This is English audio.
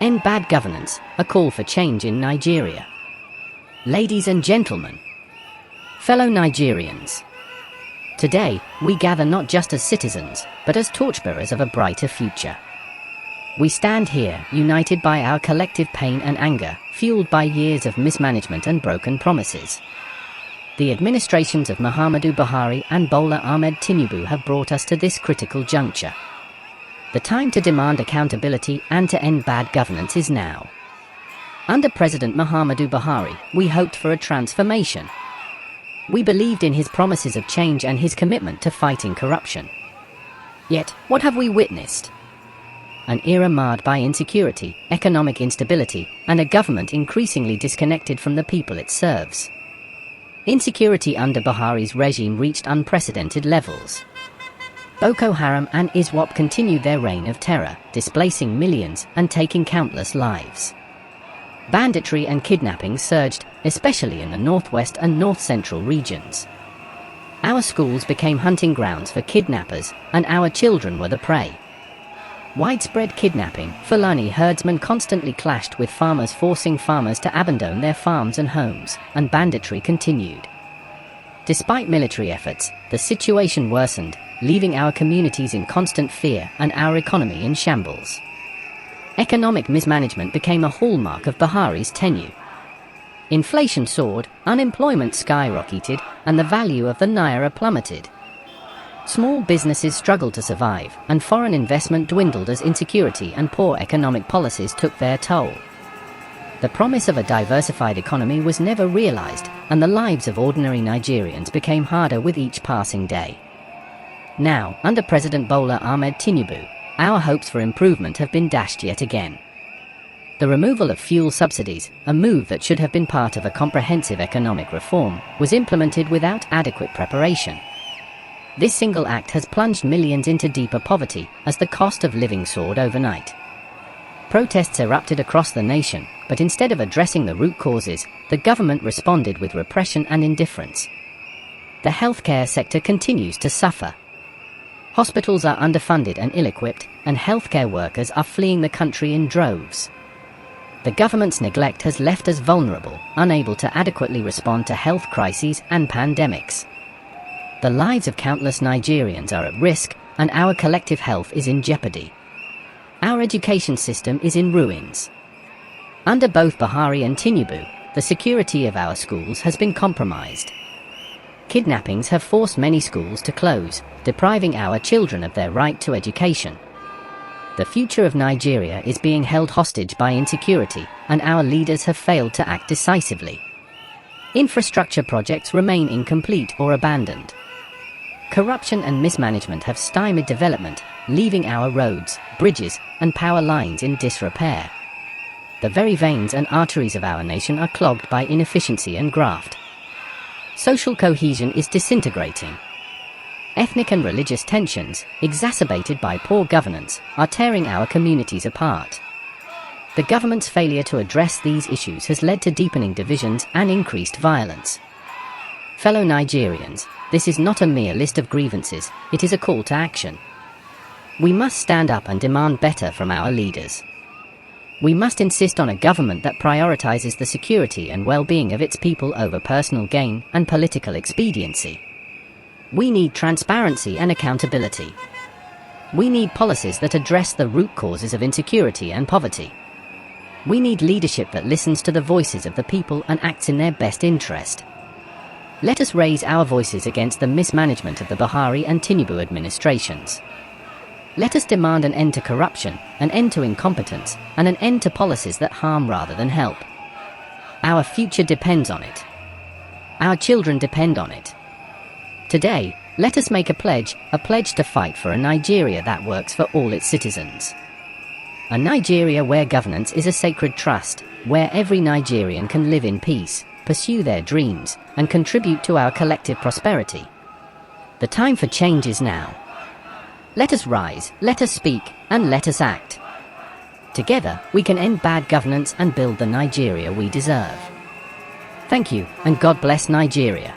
End bad governance, a call for change in Nigeria. Ladies and gentlemen, fellow Nigerians, today we gather not just as citizens, but as torchbearers of a brighter future. We stand here, united by our collective pain and anger, fueled by years of mismanagement and broken promises. The administrations of Muhammadu Buhari and Bola Ahmed Tinubu have brought us to this critical juncture. The time to demand accountability and to end bad governance is now. Under President Muhammadu Buhari, we hoped for a transformation. We believed in his promises of change and his commitment to fighting corruption. Yet, what have we witnessed? An era marred by insecurity, economic instability, and a government increasingly disconnected from the people it serves. Insecurity under Buhari's regime reached unprecedented levels. Boko Haram and ISWAP continued their reign of terror, displacing millions and taking countless lives. Banditry and kidnapping surged, especially in the northwest and north-central regions. Our schools became hunting grounds for kidnappers, and our children were the prey. Widespread kidnapping, Fulani herdsmen constantly clashed with farmers, forcing farmers to abandon their farms and homes, and banditry continued. Despite military efforts, the situation worsened, leaving our communities in constant fear and our economy in shambles. Economic mismanagement became a hallmark of Buhari's tenure. Inflation soared, unemployment skyrocketed, and the value of the naira plummeted. Small businesses struggled to survive, and foreign investment dwindled as insecurity and poor economic policies took their toll. The promise of a diversified economy was never realized, and the lives of ordinary Nigerians became harder with each passing day. Now, under President Bola Ahmed Tinubu, our hopes for improvement have been dashed yet again. The removal of fuel subsidies, a move that should have been part of a comprehensive economic reform, was implemented without adequate preparation. This single act has plunged millions into deeper poverty as the cost of living soared overnight. Protests erupted across the nation, but instead of addressing the root causes, the government responded with repression and indifference. The healthcare sector continues to suffer. Hospitals are underfunded and ill-equipped, and healthcare workers are fleeing the country in droves. The government's neglect has left us vulnerable, unable to adequately respond to health crises and pandemics. The lives of countless Nigerians are at risk, and our collective health is in jeopardy. Our education system is in ruins. Under both Buhari and Tinubu, the security of our schools has been compromised. Kidnappings have forced many schools to close, depriving our children of their right to education. The future of Nigeria is being held hostage by insecurity, and our leaders have failed to act decisively. Infrastructure projects remain incomplete or abandoned. Corruption and mismanagement have stymied development, leaving our roads, bridges, and power lines in disrepair. The very veins and arteries of our nation are clogged by inefficiency and graft. Social cohesion is disintegrating. Ethnic and religious tensions, exacerbated by poor governance, are tearing our communities apart. The government's failure to address these issues has led to deepening divisions and increased violence. Fellow Nigerians, this is not a mere list of grievances, it is a call to action. We must stand up and demand better from our leaders. We must insist on a government that prioritizes the security and well-being of its people over personal gain and political expediency. We need transparency and accountability. We need policies that address the root causes of insecurity and poverty. We need leadership that listens to the voices of the people and acts in their best interest. Let us raise our voices against the mismanagement of the Buhari and Tinubu administrations. Let us demand an end to corruption, an end to incompetence, and an end to policies that harm rather than help. Our future depends on it. Our children depend on it. Today, let us make a pledge to fight for a Nigeria that works for all its citizens. A Nigeria where governance is a sacred trust, where every Nigerian can live in peace, pursue their dreams, and contribute to our collective prosperity. The time for change is now. Let us rise, let us speak, and let us act. Together, we can end bad governance and build the Nigeria we deserve. Thank you, and God bless Nigeria.